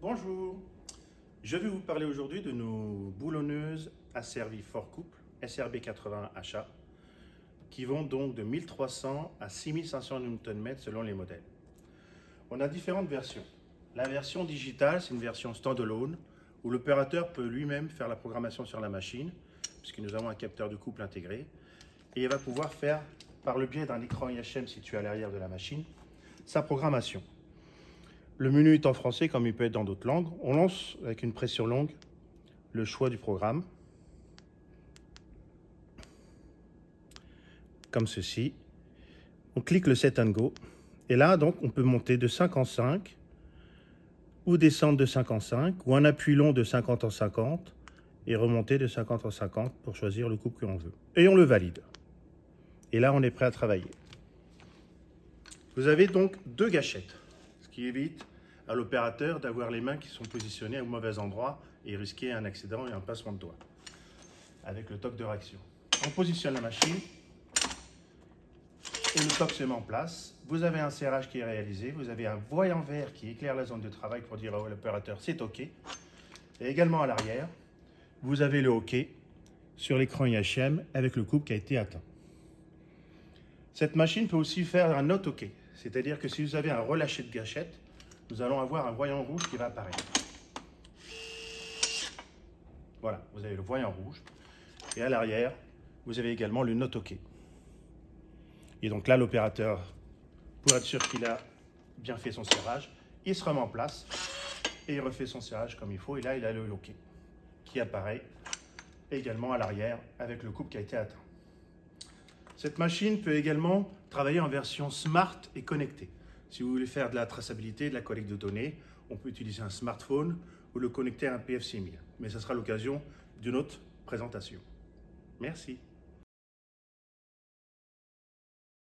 Bonjour, je vais vous parler aujourd'hui de nos boulonneuses asservies fort couple SRB 80 HA qui vont donc de 1300 à 6500 Nm selon les modèles. On a différentes versions. La version digitale, c'est une version standalone où l'opérateur peut lui-même faire la programmation sur la machine puisque nous avons un capteur de couple intégré et il va pouvoir faire par le biais d'un écran IHM situé à l'arrière de la machine sa programmation. Le menu est en français comme il peut être dans d'autres langues. On lance avec une pression longue le choix du programme. Comme ceci. On clique le Set and Go. Et là, donc, on peut monter de 5 en 5 ou descendre de 5 en 5 ou un appui long de 50 en 50 et remonter de 50 en 50 pour choisir le couple que l'on veut. Et on le valide. Et là, on est prêt à travailler. Vous avez donc deux gâchettes, ce qui évite à l'opérateur d'avoir les mains qui sont positionnées au mauvais endroit et risquer un accident et un passement de doigt avec le toc de réaction. On positionne la machine et le toc se met en place. Vous avez un serrage qui est réalisé, vous avez un voyant vert qui éclaire la zone de travail pour dire à l'opérateur c'est OK. Et également à l'arrière, vous avez le OK sur l'écran IHM avec le couple qui a été atteint. Cette machine peut aussi faire un not OK, c'est-à-dire que si vous avez un relâché de gâchette, nous allons avoir un voyant rouge qui va apparaître. Voilà, vous avez le voyant rouge. Et à l'arrière, vous avez également le not OK. Et donc là, l'opérateur, pour être sûr qu'il a bien fait son serrage, il se remet en place et il refait son serrage comme il faut. Et là, il a le OK qui apparaît également à l'arrière avec le couple qui a été atteint. Cette machine peut également travailler en version smart et connectée. Si vous voulez faire de la traçabilité, de la collecte de données, on peut utiliser un smartphone ou le connecter à un PF6000. Mais ce sera l'occasion d'une autre présentation. Merci.